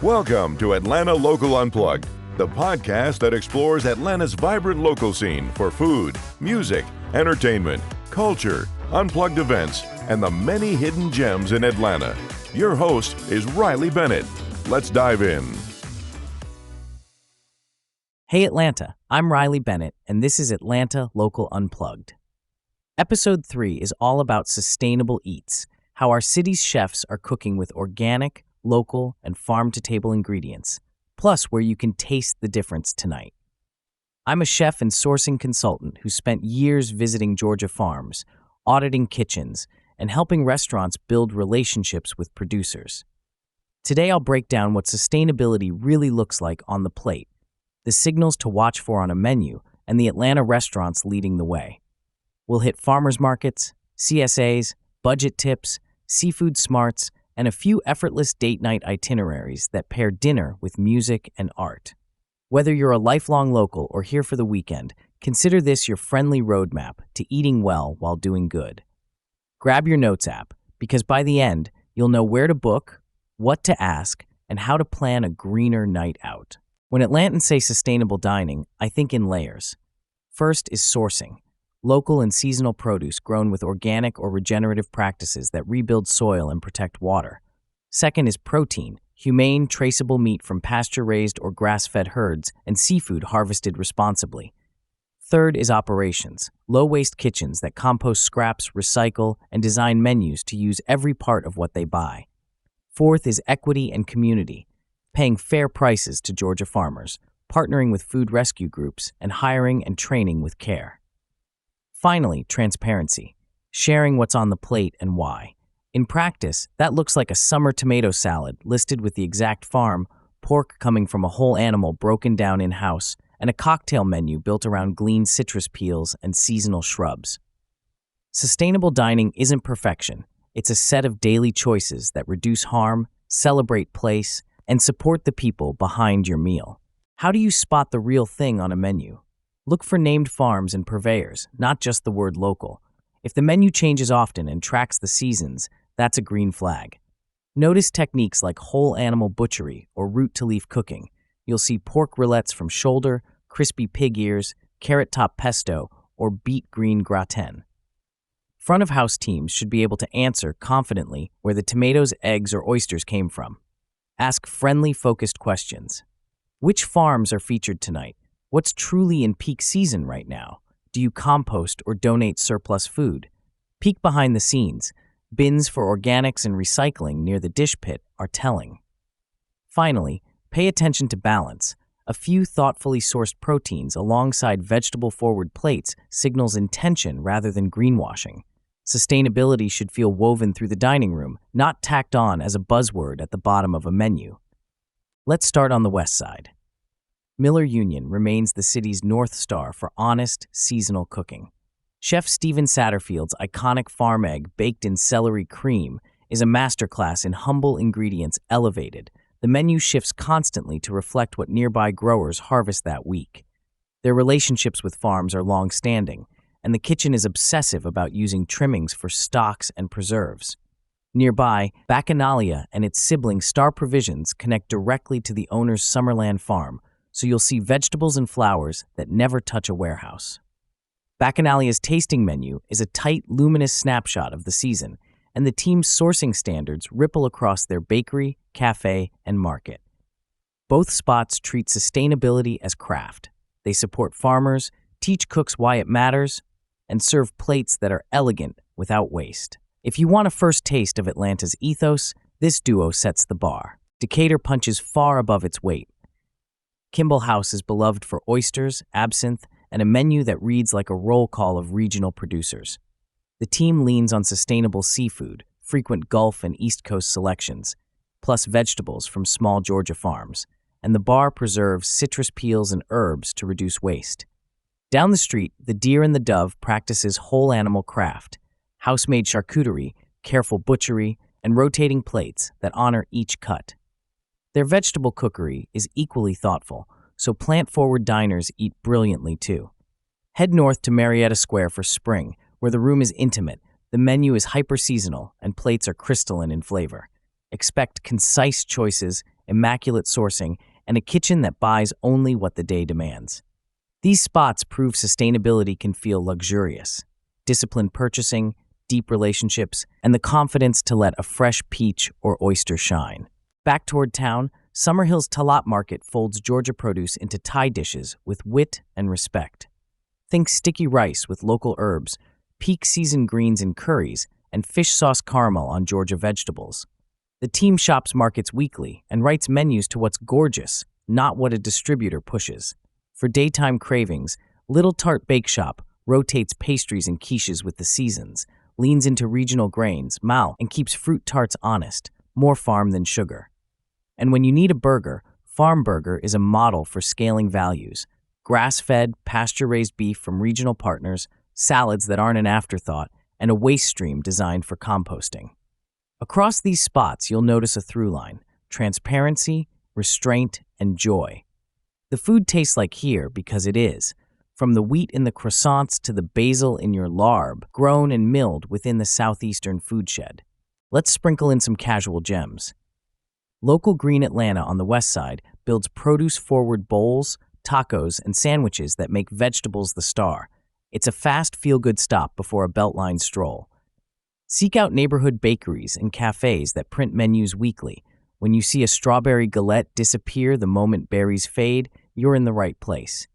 Welcome to Atlanta Local Unplugged, the podcast that explores Atlanta's vibrant local scene for food, music, entertainment, culture, unplugged events, and the many hidden gems in Atlanta. Your host is Riley Bennett. Let's dive in. Hey Atlanta, I'm Riley Bennett, and this is Atlanta Local Unplugged. Episode 3 is all about sustainable eats, how our city's chefs are cooking with organic, local, and farm-to-table ingredients, plus where you can taste the difference tonight. I'm a chef and sourcing consultant who spent years visiting Georgia farms, auditing kitchens, and helping restaurants build relationships with producers. Today I'll break down what sustainability really looks like on the plate, the signals to watch for on a menu, and the Atlanta restaurants leading the way. We'll hit farmers markets, CSAs, budget tips, seafood smarts, and a few effortless date night itineraries that pair dinner with music and art. Whether you're a lifelong local or here for the weekend, consider this your friendly roadmap to eating well while doing good. Grab your notes app, because by the end, you'll know where to book, what to ask, and how to plan a greener night out. When Atlantans say sustainable dining, I think in layers. First is sourcing. Local and seasonal produce grown with organic or regenerative practices that rebuild soil and protect water. Second is protein, humane, traceable meat from pasture-raised or grass-fed herds and seafood harvested responsibly. Third is operations, low-waste kitchens that compost scraps, recycle, and design menus to use every part of what they buy. Fourth is equity and community, paying fair prices to Georgia farmers, partnering with food rescue groups, and hiring and training with care. Finally, transparency, sharing what's on the plate and why. In practice, that looks like a summer tomato salad listed with the exact farm, pork coming from a whole animal broken down in-house, and a cocktail menu built around gleaned citrus peels and seasonal shrubs. Sustainable dining isn't perfection. It's a set of daily choices that reduce harm, celebrate place, and support the people behind your meal. How do you spot the real thing on a menu? Look for named farms and purveyors, not just the word local. If the menu changes often and tracks the seasons, that's a green flag. Notice techniques like whole animal butchery or root-to-leaf cooking. You'll see pork rillettes from shoulder, crispy pig ears, carrot top pesto, or beet green gratin. Front-of-house teams should be able to answer confidently where the tomatoes, eggs, or oysters came from. Ask friendly, focused questions. Which farms are featured tonight? What's truly in peak season right now? Do you compost or donate surplus food? Peek behind the scenes. Bins for organics and recycling near the dish pit are telling. Finally, pay attention to balance. A few thoughtfully sourced proteins alongside vegetable-forward plates signals intention rather than greenwashing. Sustainability should feel woven through the dining room, not tacked on as a buzzword at the bottom of a menu. Let's start on the west side. Miller Union remains the city's North Star for honest, seasonal cooking. Chef Steven Satterfield's iconic farm egg baked in celery cream is a masterclass in humble ingredients elevated. The menu shifts constantly to reflect what nearby growers harvest that week. Their relationships with farms are long-standing, and the kitchen is obsessive about using trimmings for stocks and preserves. Nearby, Bacchanalia and its sibling Star Provisions connect directly to the owner's Summerland farm, so you'll see vegetables and flowers that never touch a warehouse. Bacchanalia's tasting menu is a tight, luminous snapshot of the season, and the team's sourcing standards ripple across their bakery, cafe, and market. Both spots treat sustainability as craft. They support farmers, teach cooks why it matters, and serve plates that are elegant without waste. If you want a first taste of Atlanta's ethos, this duo sets the bar. Decatur punches far above its weight. Kimball House is beloved for oysters, absinthe, and a menu that reads like a roll call of regional producers. The team leans on sustainable seafood, frequent Gulf and East Coast selections, plus vegetables from small Georgia farms, and the bar preserves citrus peels and herbs to reduce waste. Down the street, the Deer and the Dove practices whole animal craft, house-made charcuterie, careful butchery, and rotating plates that honor each cut. Their vegetable cookery is equally thoughtful, so plant-forward diners eat brilliantly too. Head north to Marietta Square for spring, where the room is intimate, the menu is hyper-seasonal, and plates are crystalline in flavor. Expect concise choices immaculate sourcing, and a kitchen that buys only what the day demands. These spots prove sustainability can feel luxurious. Disciplined purchasing, deep relationships, and the confidence to let a fresh peach or oyster shine. Back toward town, Summerhill's Talat Market folds Georgia produce into Thai dishes with wit and respect. Think sticky rice with local herbs, peak season greens and curries, and fish sauce caramel on Georgia vegetables. The team shops markets weekly and writes menus to what's gorgeous, not what a distributor pushes. For daytime cravings, Little Tart Bake Shop rotates pastries and quiches with the seasons, leans into regional grains, and keeps fruit tarts honest, more farm than sugar. And when you need a burger, Farm Burger is a model for scaling values. Grass-fed, pasture-raised beef from regional partners, salads that aren't an afterthought, and a waste stream designed for composting. Across these spots, you'll notice a through line: transparency, restraint, and joy. The food tastes like here because it is. From the wheat in the croissants to the basil in your larb, grown and milled within the southeastern food shed. Let's sprinkle in some casual gems. Local Green Atlanta on the west side builds produce-forward bowls, tacos, and sandwiches that make vegetables the star. It's a fast, feel-good stop before a Beltline stroll. Seek out neighborhood bakeries and cafes that print menus weekly. When you see a strawberry galette disappear the moment berries fade, you're in the right place.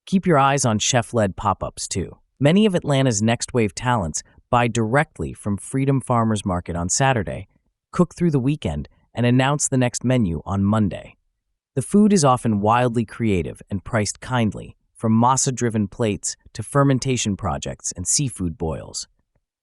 Keep your eyes on chef-led pop-ups, too. Many of Atlanta's next-wave talents buy directly from Freedom Farmers Market on Saturday, cook through the weekend, and announce the next menu on Monday. The food is often wildly creative and priced kindly, from masa-driven plates to fermentation projects and seafood boils.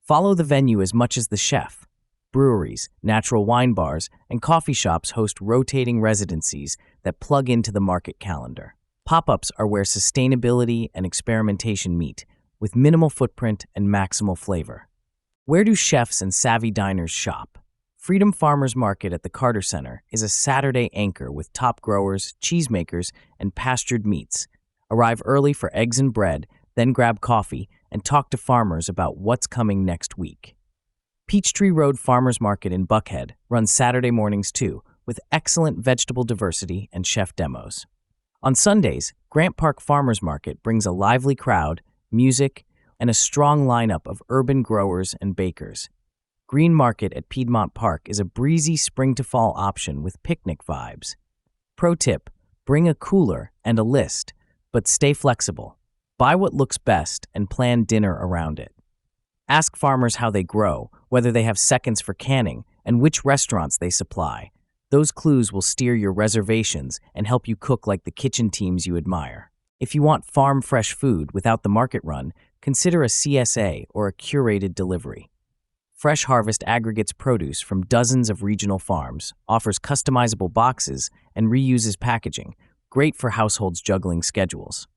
Follow the venue as much as the chef. Breweries, natural wine bars, and coffee shops host rotating residencies that plug into the market calendar. Pop-ups are where sustainability and experimentation meet, with minimal footprint and maximal flavor. Where do chefs and savvy diners shop? Freedom Farmers Market at the Carter Center is a Saturday anchor with top growers, cheesemakers, and pastured meats. Arrive early for eggs and bread, then grab coffee and talk to farmers about what's coming next week. Peachtree Road Farmers Market in Buckhead runs Saturday mornings too, with excellent vegetable diversity and chef demos. On Sundays, Grant Park Farmers Market brings a lively crowd, music, and a strong lineup of urban growers and bakers. Green Market at Piedmont Park is a breezy spring-to-fall option with picnic vibes. Pro tip: bring a cooler and a list, but stay flexible. Buy what looks best and plan dinner around it. Ask farmers how they grow, whether they have seconds for canning, and which restaurants they supply. Those clues will steer your reservations and help you cook like the kitchen teams you admire. If you want farm-fresh food without the market run, consider a CSA or a curated delivery. Fresh Harvest aggregates produce from dozens of regional farms, offers customizable boxes, and reuses packaging, great for households juggling schedules.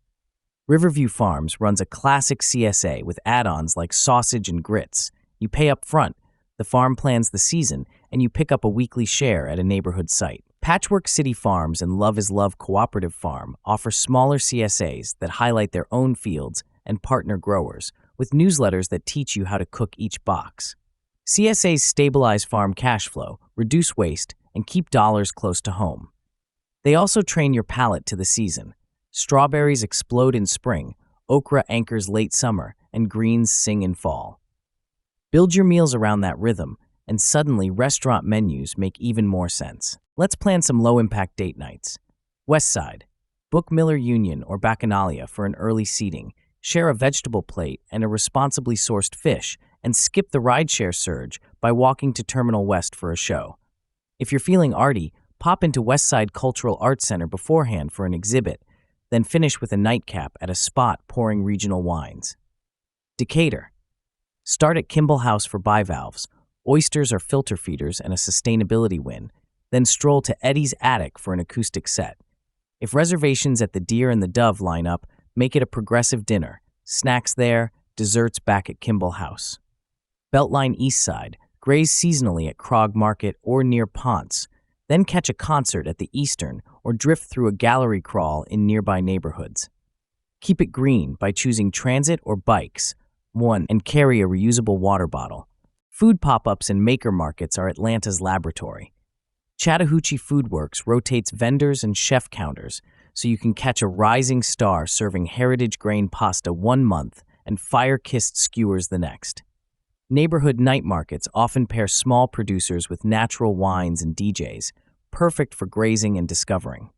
Riverview Farms runs a classic CSA with add-ons like sausage and grits. You pay up front, the farm plans the season, and you pick up a weekly share at a neighborhood site. Patchwork City Farms and Love is Love Cooperative Farm offer smaller CSAs that highlight their own fields and partner growers, with newsletters that teach you how to cook each box. CSAs stabilize farm cash flow, reduce waste, and keep dollars close to home. They also train your palate to the season. Strawberries explode in spring, okra anchors late summer, and greens sing in fall. Build your meals around that rhythm, and suddenly restaurant menus make even more sense. Let's plan some low-impact date nights. West Side. Book Miller Union or Bacchanalia for an early seating, share a vegetable plate and a responsibly sourced fish, and skip the rideshare surge by walking to Terminal West for a show. If you're feeling arty, pop into Westside Cultural Arts Center beforehand for an exhibit, then finish with a nightcap at a spot pouring regional wines. Decatur. Start at Kimball House for bivalves, oysters or filter feeders and a sustainability win, then stroll to Eddie's Attic for an acoustic set. If reservations at the Deer and the Dove line up, make it a progressive dinner. Snacks there, desserts back at Kimball House. Beltline East Side, graze seasonally at Krog Market or near Ponce, then catch a concert at the Eastern or drift through a gallery crawl in nearby neighborhoods. Keep it green by choosing transit or bikes, and carry a reusable water bottle. Food pop-ups and maker markets are Atlanta's laboratory. Chattahoochee Foodworks rotates vendors and chef counters so you can catch a rising star serving heritage grain pasta 1 month and fire-kissed skewers the next. Neighborhood night markets often pair small producers with natural wines and DJs, perfect for grazing and discovering.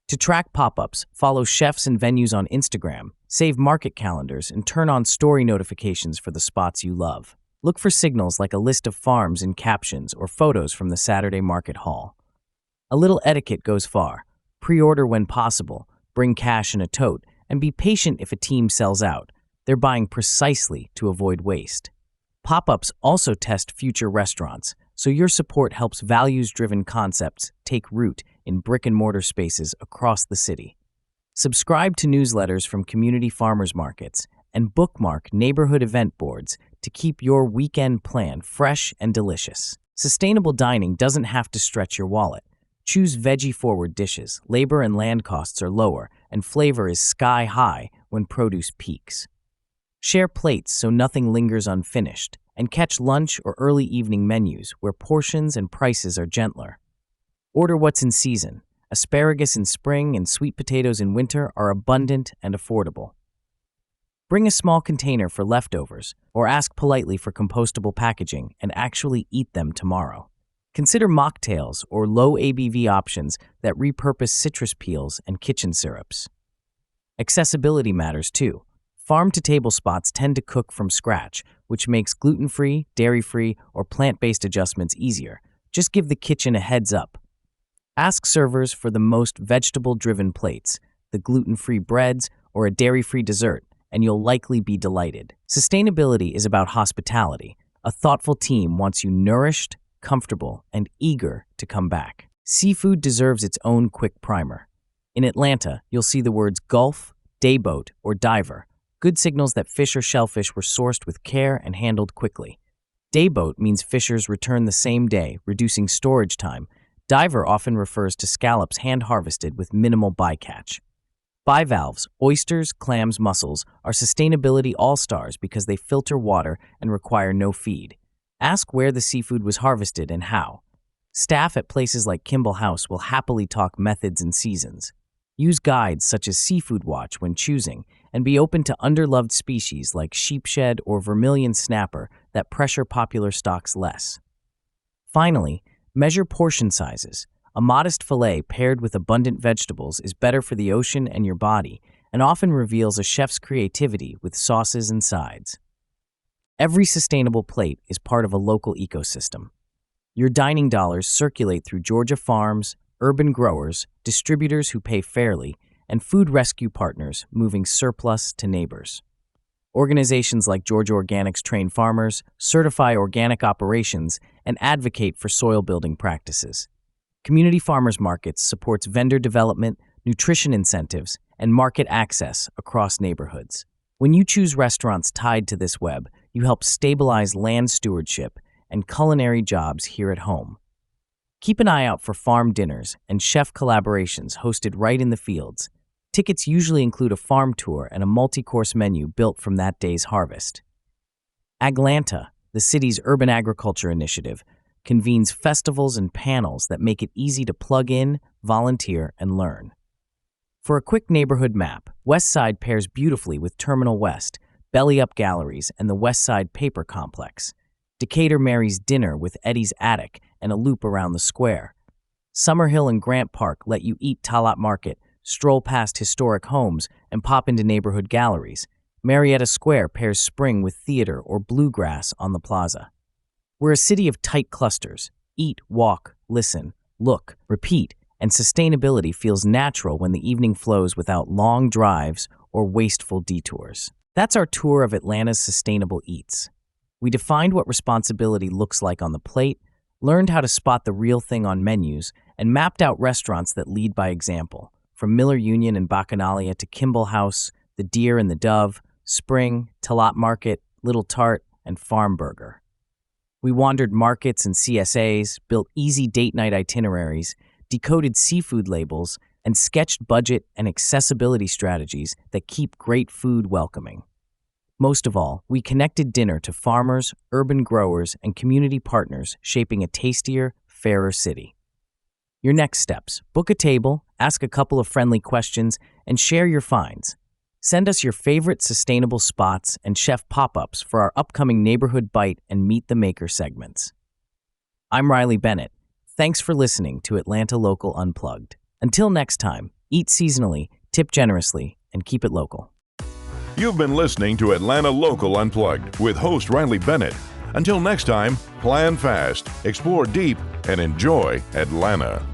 To track pop-ups, follow chefs and venues on Instagram, save market calendars, and turn on story notifications for the spots you love. Look for signals like a list of farms in captions or photos from the Saturday market hall. A little etiquette goes far. Pre-order when possible, bring cash in a tote, and be patient if a team sells out. They're buying precisely to avoid waste. Pop-ups also test future restaurants, so your support helps values-driven concepts take root in brick-and-mortar spaces across the city. Subscribe to newsletters from community farmers markets and bookmark neighborhood event boards to keep your weekend plan fresh and delicious. Sustainable dining doesn't have to stretch your wallet. Choose veggie-forward dishes, labor and land costs are lower, and flavor is sky-high when produce peaks. Share plates so nothing lingers unfinished, and catch lunch or early evening menus where portions and prices are gentler. Order what's in season. Asparagus in spring and sweet potatoes in winter are abundant and affordable. Bring a small container for leftovers, or ask politely for compostable packaging and actually eat them tomorrow. Consider mocktails or low ABV options that repurpose citrus peels and kitchen syrups. Accessibility matters too. Farm-to-table spots tend to cook from scratch, which makes gluten-free, dairy-free, or plant-based adjustments easier. Just give the kitchen a heads up. Ask servers for the most vegetable-driven plates, the gluten-free breads, or a dairy-free dessert, and you'll likely be delighted. Sustainability is about hospitality. A thoughtful team wants you nourished, comfortable, and eager to come back. Seafood deserves its own quick primer. In Atlanta, you'll see the words Gulf, Dayboat, or Diver, good signals that fish or shellfish were sourced with care and handled quickly. Dayboat means fishers return the same day, reducing storage time. Diver often refers to scallops hand-harvested with minimal bycatch. Bivalves, oysters, clams, mussels are sustainability all-stars because they filter water and require no feed. Ask where the seafood was harvested and how. Staff at places like Kimball House will happily talk methods and seasons. Use guides such as Seafood Watch when choosing, and be open to underloved species like sheepshead or vermilion snapper that pressure popular stocks less. Finally, measure portion sizes. A modest fillet paired with abundant vegetables is better for the ocean and your body, and often reveals a chef's creativity with sauces and sides. Every sustainable plate is part of a local ecosystem. Your dining dollars circulate through Georgia farms, urban growers, distributors who pay fairly, and food rescue partners moving surplus to neighbors. Organizations like Georgia Organics train farmers, certify organic operations, and advocate for soil-building practices. Community Farmers Markets supports vendor development, nutrition incentives, and market access across neighborhoods. When you choose restaurants tied to this web, you help stabilize land stewardship and culinary jobs here at home. Keep an eye out for farm dinners and chef collaborations hosted right in the fields. Tickets usually include a farm tour and a multi-course menu built from that day's harvest. Atlanta, the city's urban agriculture initiative, convenes festivals and panels that make it easy to plug in, volunteer, and learn. For a quick neighborhood map, West Side pairs beautifully with Terminal West, Belly Up Galleries, and the West Side Paper Complex. Decatur marries dinner with Eddie's Attic and a loop around the square. Summerhill and Grant Park let you eat Talat Market, stroll past historic homes, and pop into neighborhood galleries. Marietta Square pairs spring with theater or bluegrass on the plaza. We're a city of tight clusters. Eat, walk, listen, look, repeat, and sustainability feels natural when the evening flows without long drives or wasteful detours. That's our tour of Atlanta's sustainable eats. We defined what responsibility looks like on the plate, learned how to spot the real thing on menus, and mapped out restaurants that lead by example, from Miller Union and Bacchanalia to Kimball House, The Deer and the Dove, Spring, Talat Market, Little Tart, and Farm Burger. We wandered markets and CSAs, built easy date night itineraries, decoded seafood labels, and sketched budget and accessibility strategies that keep great food welcoming. Most of all, we connected dinner to farmers, urban growers, and community partners, shaping a tastier, fairer city. Your next steps: book a table, ask a couple of friendly questions, and share your finds. Send us your favorite sustainable spots and chef pop-ups for our upcoming Neighborhood Bite and Meet the Maker segments. I'm Riley Bennett. Thanks for listening to Atlanta Local Unplugged. Until next time, eat seasonally, tip generously, and keep it local. You've been listening to Atlanta Local Unplugged with host Riley Bennett. Until next time, plan fast, explore deep, and enjoy Atlanta.